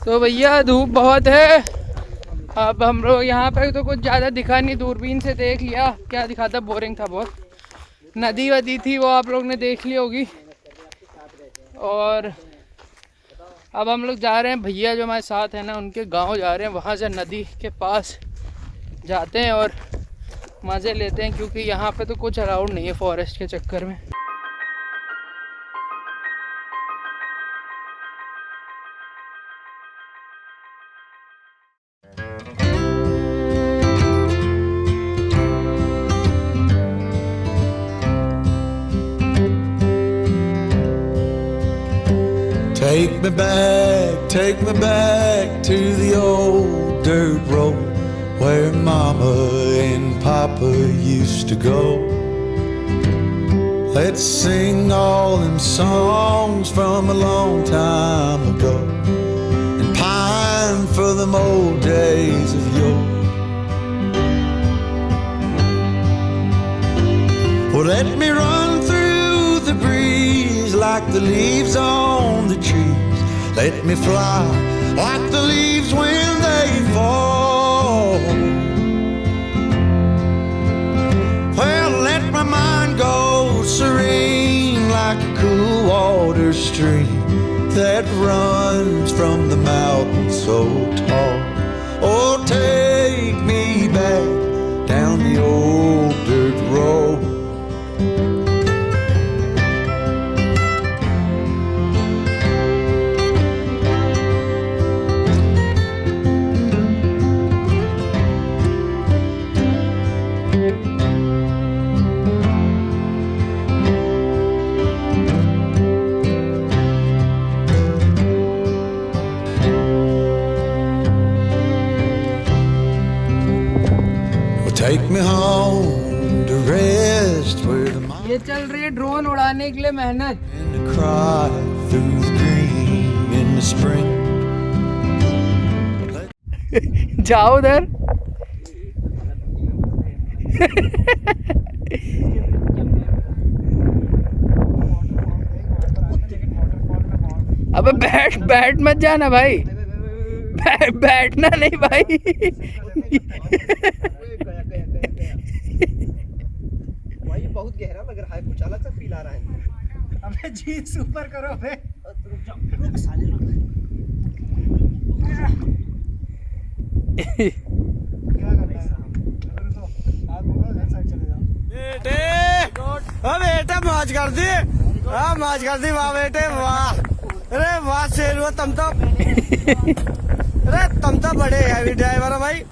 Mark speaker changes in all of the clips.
Speaker 1: तो भैया धूप बहुत है। अब हम लोग यहाँ पे तो कुछ ज़्यादा दिखा नहीं, दूरबीन से देख लिया, क्या दिखा था, बोरिंग था बहुत। नदी वदी थी वो आप लोग ने देख ली होगी। और अब हम लोग जा रहे हैं, भैया जो हमारे साथ है ना उनके गांव जा रहे हैं, वहाँ से नदी के पास जाते हैं और मज़े लेते हैं, क्योंकि यहाँ पे तो कुछ अलाउड नहीं है फॉरेस्ट के चक्कर में।
Speaker 2: Take me back to the old dirt road where Mama and Papa used to go. Let's sing all them songs from a long time ago and pine for them old days of yore. Well, let me run through the breeze like the leaves on the trees. Let me fly like the leaves when they fall. Well, let my mind go serene like a cool water stream that runs from the mountain so tall. Oh, take me back down the old dirt road. Take me home to rest where the
Speaker 1: ये चल रही है drone उड़ाने के लिए मेहनत।
Speaker 2: and to cry through the green in the spring.
Speaker 1: जाओ उधर। अबे बैठ मत जाना भाई, बैठना नहीं भाई।
Speaker 3: भाई बहुत गहरा लग रहा है, कुछ अलग सा फील आ रहा है।
Speaker 4: अबे जीन्स ऊपर करो बे।
Speaker 3: रुक जाओ, रुक साले रुक।
Speaker 4: क्या करना है? रुको, आप बोलो इधर साइड चले जाओ।
Speaker 3: बेटे मौज कर दी, हाँ मौज कर दी, वाह बेटे वाह। अरे वाह शेर हुआ तुम तो। अरे तुम तो बड़े हैवी ड्राइवर हो भाई।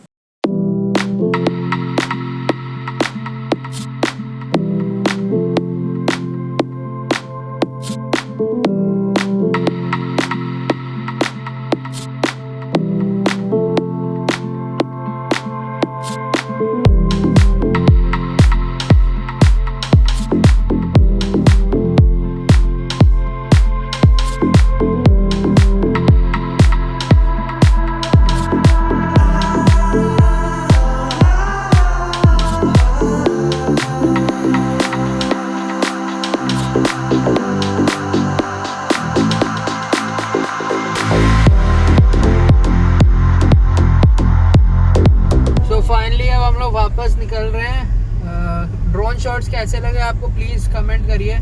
Speaker 1: फाइनली अब हम लोग वापस निकल रहे हैं। ड्रोन शॉट्स कैसे लगे आपको प्लीज़ कमेंट करिए।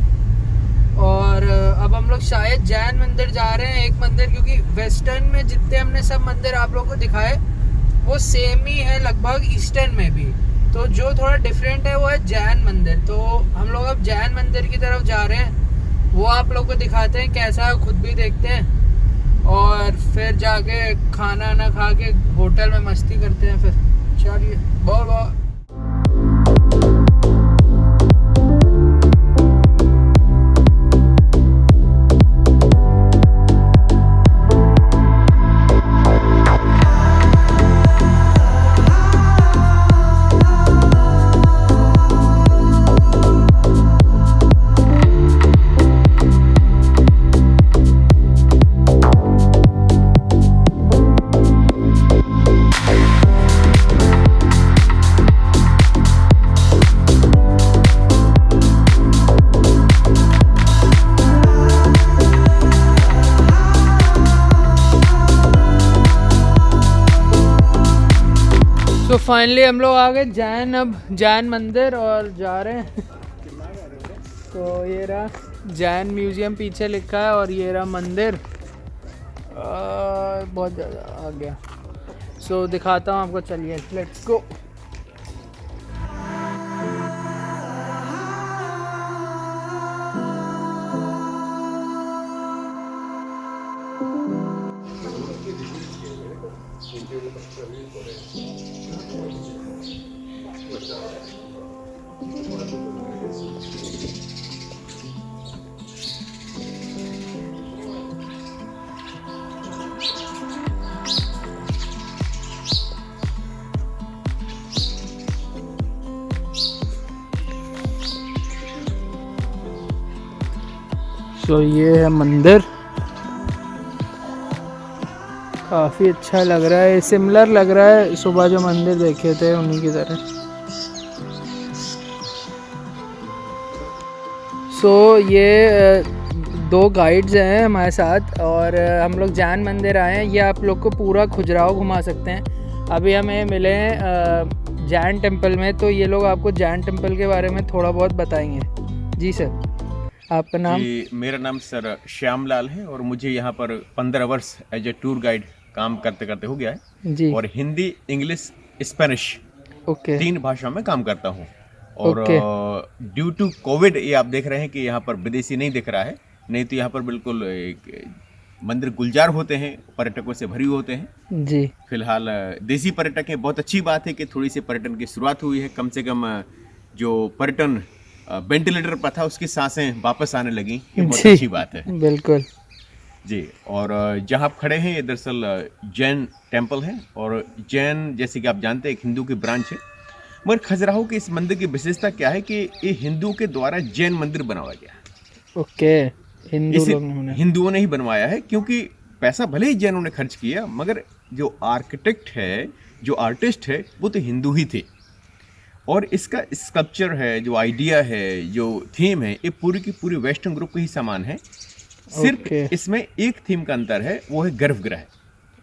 Speaker 1: और अब हम लोग शायद जैन मंदिर जा रहे हैं, एक मंदिर, क्योंकि वेस्टर्न में जितने हमने सब मंदिर आप लोगों को दिखाए वो सेम ही है लगभग ईस्टर्न में भी। तो जो थोड़ा डिफरेंट है वो है जैन मंदिर। तो हम लोग अब जैन मंदिर की तरफ जा रहे हैं, वो आप लोग को दिखाते हैं कैसा है, खुद भी देखते हैं और फिर जाके खाना ना खा के होटल में मस्ती करते हैं। फिर चलिए बहुत बहुत सो फाइनली हम लोग आ गए जैन मंदिर और जा रहे हैं। तो ये रहा जैन म्यूजियम पीछे लिखा है और ये रहा मंदिर। बहुत ज़्यादा आ गया। सो दिखाता हूँ आपको, चलिए लेट्स गो। तो ये है मंदिर, काफ़ी अच्छा लग रहा है, सिमिलर लग रहा है सुबह जो मंदिर देखे थे उन्हीं की तरह। सो ये दो गाइड्स हैं हमारे साथ और हम लोग जैन मंदिर आए हैं। ये आप लोग को पूरा खुजराहो घुमा सकते हैं। अभी हमें मिले हैं जैन टेम्पल में, तो ये लोग आपको जैन टेम्पल के बारे में थोड़ा बहुत बताएंगे। जी सर, आपका नाम?
Speaker 5: जी, मेरा नाम सर श्यामलाल है और मुझे यहाँ पर 15 वर्ष एज ए टूर गाइड काम करते करते हो गया है
Speaker 1: जी।
Speaker 5: और हिंदी, इंग्लिश, स्पेनिश
Speaker 1: ओके
Speaker 5: 3 भाषाओं में काम करता हूँ। और
Speaker 1: ओके।
Speaker 5: ड्यू टू कोविड ये आप देख रहे हैं कि यहाँ पर विदेशी नहीं दिख रहा है, नहीं तो यहाँ पर बिल्कुल एक मंदिर गुलजार होते हैं, पर्यटकों से भरी होते हैं।
Speaker 1: जी
Speaker 5: फिलहाल देसी पर्यटक हैं, बहुत अच्छी बात है कि थोड़ी सी पर्यटन की शुरुआत हुई है। कम से कम जो पर्यटन वेंटिलेटर पर था उसकी सांसें वापस आने लगी, ये बहुत
Speaker 1: जी।
Speaker 5: अच्छी बात है
Speaker 1: बिल्कुल
Speaker 5: जी। और जहाँ आप खड़े हैं ये दरअसल जैन टेम्पल है और जैन जैसे कि आप जानते हैं एक हिंदू की ब्रांच है। मगर खजुराहो के इस मंदिर की विशेषता क्या है कि ये हिंदू के द्वारा जैन मंदिर बनवाया गया।
Speaker 1: ओके, हिंदू
Speaker 5: इसे
Speaker 1: लोग ने
Speaker 5: हिंदुओं ने ही बनवाया है, क्योंकि पैसा भले ही जैनों ने खर्च किया मगर जो आर्किटेक्ट है, जो आर्टिस्ट है, वो तो हिंदू ही थे। और इसका स्कल्पचर है, जो आइडिया है, जो थीम है, ये पूरी की पूरी वेस्टर्न ग्रुप के ही समान है। सिर्फ
Speaker 1: ओके।
Speaker 5: इसमें एक थीम का अंतर है, वो है गर्भगृह।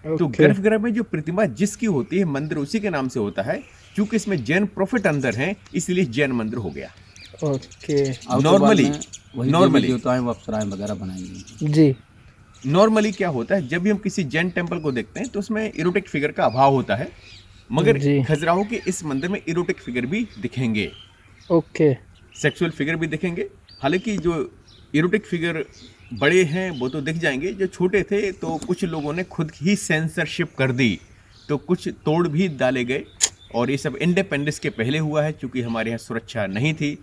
Speaker 5: तो
Speaker 1: ओके।
Speaker 5: गर्भगृह में जो प्रतिमा जिसकी होती है, मंदिर उसी के नाम से होता है। क्योंकि इसमें जैन प्रोफेट अंदर हैं, इसलिए जैन मंदिर हो गया।
Speaker 1: ओके
Speaker 5: नॉर्मली
Speaker 6: देवताएं व अप्सराएं वगैरह बनाएंगी।
Speaker 1: जी
Speaker 5: नॉर्मली क्या होता है, जब भी हम किसी जैन टेम्पल को देखते हैं तो उसमें इरोटिक फिगर का अभाव होता है, मगर
Speaker 1: जी।
Speaker 5: खजुराहो के इस मंदिर में इरोटिक फिगर भी दिखेंगे,
Speaker 1: ओके
Speaker 5: सेक्सुअल फिगर भी दिखेंगे। हालांकि जो इरोटिक फिगर बड़े हैं वो तो दिख जाएंगे, जो छोटे थे तो कुछ लोगों ने खुद ही सेंसरशिप कर दी, तो कुछ तोड़ भी डाले गए। और ये सब इंडिपेंडेंस के पहले हुआ है, क्योंकि हमारे यहाँ सुरक्षा नहीं थी।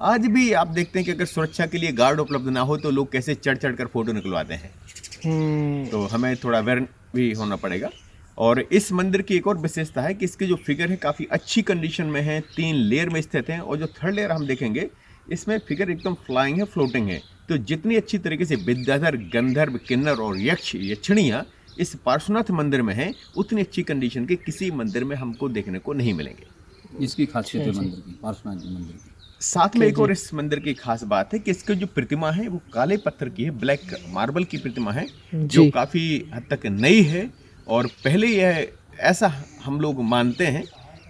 Speaker 5: आज भी आप देखते हैं कि अगर सुरक्षा के लिए गार्ड उपलब्ध ना हो तो लोग कैसे चढ़ चढ़ कर फोटो निकलवाते हैं। तो हमें थोड़ा अवेयर भी होना पड़ेगा। और इस मंदिर की एक और विशेषता है कि इसके जो फिगर है काफ़ी अच्छी कंडीशन में है, 3 लेयर में स्थित हैं। और जो 3rd लेयर हम देखेंगे इसमें फिगर एकदम फ्लाइंग है, फ्लोटिंग है। तो जितनी अच्छी तरीके से विद्याधर, गंधर्व, किन्नर और यक्ष, यक्षिणियाँ इस पार्श्वनाथ मंदिर में हैं, उतनी अच्छी कंडीशन के किसी मंदिर में हमको देखने को नहीं मिलेंगे।
Speaker 6: इसकी खासियत है मंदिर की, पार्श्वनाथ जी मंदिर की।
Speaker 5: साथ में एक और इस मंदिर की खास बात है कि इसकी जो प्रतिमा है वो काले पत्थर की है, ब्लैक मार्बल की प्रतिमा है, जो
Speaker 1: जी।
Speaker 5: काफ़ी हद तक नई है। और पहले यह ऐसा हम लोग मानते हैं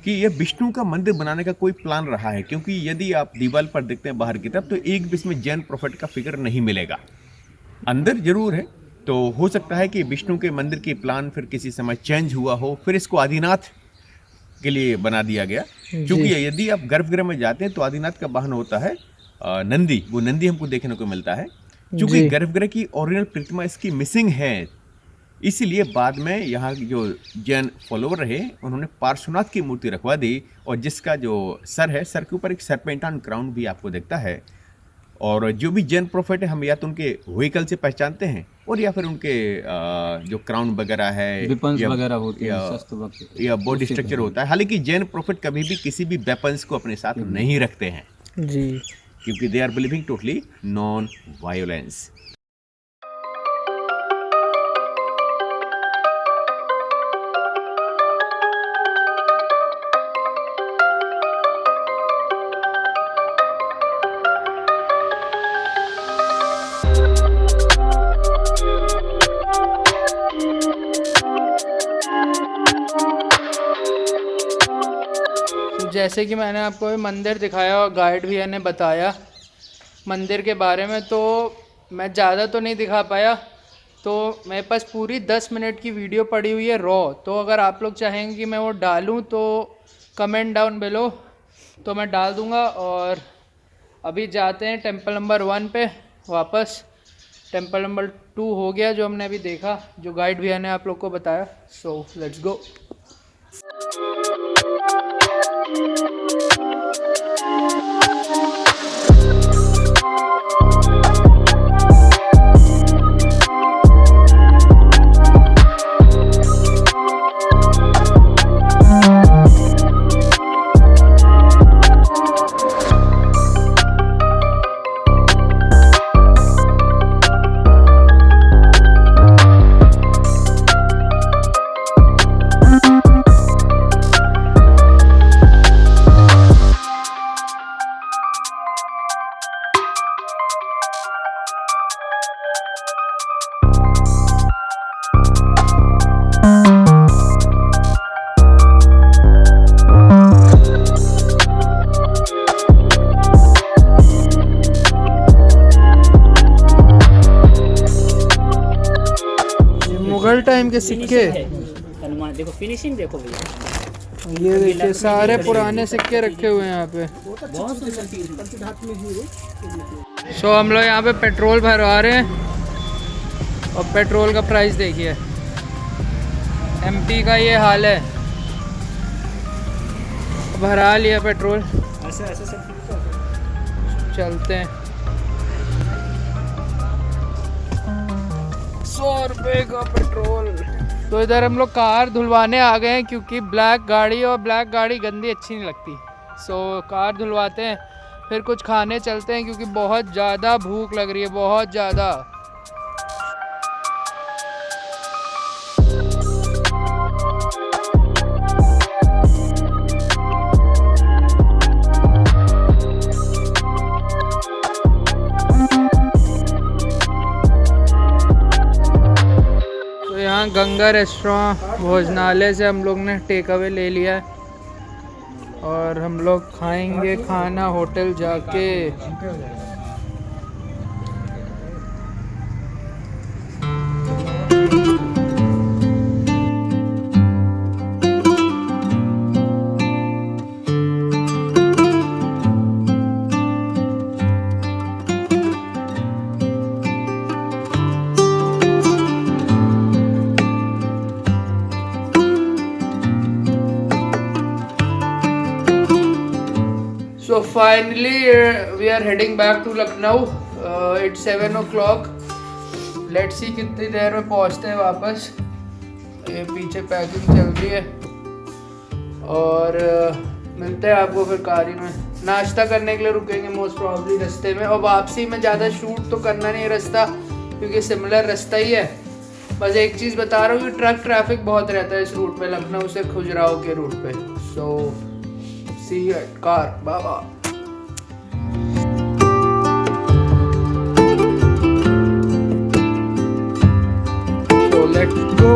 Speaker 5: कि यह विष्णु का मंदिर बनाने का कोई प्लान रहा है, क्योंकि यदि आप दीवार पर देखते हैं बाहर की तरफ तो एक भी इसमें जैन प्रोफेट का फिगर नहीं मिलेगा। अंदर जरूर है, तो हो सकता है कि विष्णु के मंदिर की प्लान फिर किसी समय चेंज हुआ हो, फिर इसको आदिनाथ के लिए बना दिया गया। क्योंकि यदि आप गर्भगृह में जाते हैं तो आदिनाथ का वाहन होता है नंदी, वो नंदी हमको देखने को मिलता है। क्योंकि
Speaker 1: जी।
Speaker 5: गर्भगृह की ओरिजिनल प्रतिमा इसकी मिसिंग है, इसीलिए बाद में यहाँ जो जैन फॉलोवर रहे उन्होंने पार्श्वनाथ की मूर्ति रखवा दी। और जिसका जो सर है, सर के ऊपर एक सर्पेंटान क्राउन भी आपको दिखता है। और जो भी जैन प्रोफेट है हम या तो उनके व्हीकल से पहचानते हैं और या फिर उनके जो क्राउन वगैरह है,
Speaker 6: वेपन्स
Speaker 5: या-
Speaker 6: वगैरह होते हैं,
Speaker 5: या-
Speaker 6: शस्त्र वगैरह,
Speaker 5: या बॉडी
Speaker 6: उससे
Speaker 5: स्ट्रक्चर
Speaker 6: पहले।
Speaker 5: होता है। हालांकि जैन प्रोफेट कभी भी किसी भी वेपन्स को अपने साथ नहीं रखते हैं,
Speaker 1: जी
Speaker 5: क्योंकि they are believing totally non violence.
Speaker 1: जैसे कि मैंने आपको अभी मंदिर दिखाया और गाइड भैया ने बताया मंदिर के बारे में, तो मैं ज़्यादा तो नहीं दिखा पाया, तो मेरे पास पूरी 10 मिनट की वीडियो पड़ी हुई है रॉ। तो अगर आप लोग चाहेंगे कि मैं वो डालूँ तो कमेंट डाउन बिलो, तो मैं डाल दूँगा। और अभी जाते हैं टेंपल नंबर 1 पे वापस। टेंपल नंबर 2 हो गया जो हमने अभी देखा, जो गाइड भैया ने आप लोग को बताया। So let's go. Mughal time के सिक्के,
Speaker 7: हनुमान देखो, फिनिशिंग देखो भैया,
Speaker 1: ये देखिए सारे पुराने सिक्के रखे हुए हैं यहाँ पे। सो हम लोग यहाँ पे पेट्रोल भरवा रहे हैं और पेट्रोल का प्राइस देखिए। एमपी का ये हाल है। भरा लिया पेट्रोल, चलते हैं। 100 रुपये का पेट्रोल। तो इधर हम लोग कार धुलवाने आ गए हैं क्योंकि ब्लैक गाड़ी गंदी अच्छी नहीं लगती। सो कार धुलवाते हैं, फिर कुछ खाने चलते हैं क्योंकि बहुत ज़्यादा भूख लग रही है, बहुत ज़्यादा। यहाँ गंगा रेस्टोरेंट भोजनालय से हम लोग ने टेक अवे ले लिया है और हम लोग खाएंगे खाना होटल जाके। So finally we are heading back to Lucknow. It's 7 o'clock. Let's see कितनी देर में पहुंचते हैं वापस। ये पीछे पैकिंग चल रही है और मिलते हैं आपको फिर कारी में। नाश्ता करने के लिए रुकेंगे मोस्ट प्रॉब्ली रास्ते में, और वापसी में ज़्यादा शूट तो करना नहीं है रास्ता क्योंकि सिमिलर रास्ता ही है। बस एक चीज़ बता रहा हूँ कि ट्रक ट्रैफिक बहुत रहता है इस रूट पे, लखनऊ से खजुराहो के रूट पे। So see you at car, bye bye. So let's go.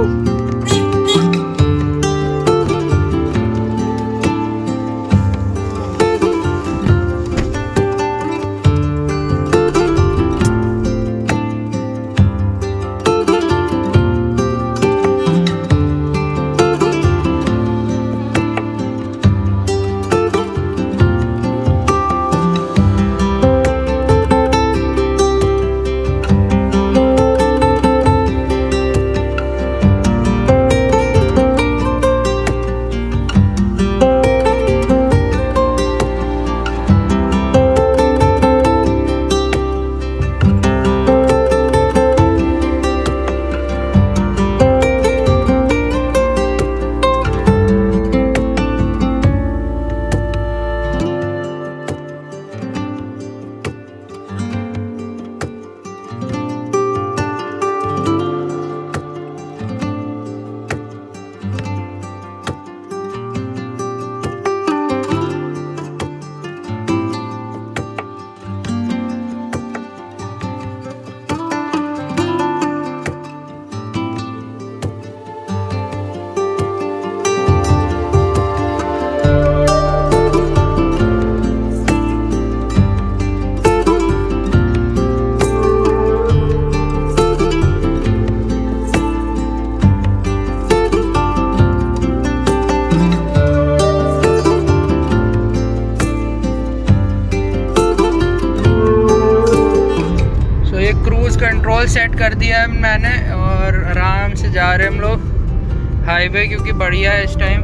Speaker 1: Cruise control set कर दिया है मैंने और आराम से जा रहे हैं हम लोग हाईवे, क्योंकि बढ़िया है इस टाइम।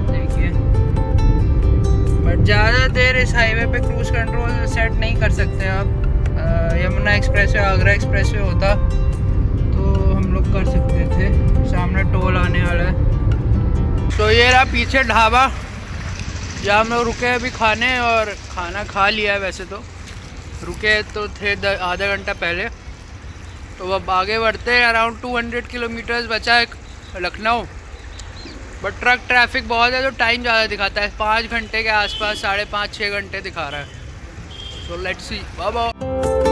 Speaker 1: देखिए, बट ज़्यादा देर इस हाईवे पे क्रूज़ कंट्रोल सेट नहीं कर सकते आप। Yamuna express way, Agra express way होता तो हम लोग कर सकते थे। सामने टोल आने वाला है। तो ये रहा पीछे ढाबा जहाँ हम लोग रुके अभी खाने, और खाना खा लिया है। वैसे तो रुके तो थे आधा घंटा पहले। तो अब आगे बढ़ते हैं। अराउंड 200 किलोमीटर्स बचा है लखनऊ, बट ट्रक ट्रैफिक बहुत है तो टाइम ज़्यादा दिखाता है। 5 घंटे के आसपास, 5.5-6 घंटे दिखा रहा है। So let's see. Bye bye.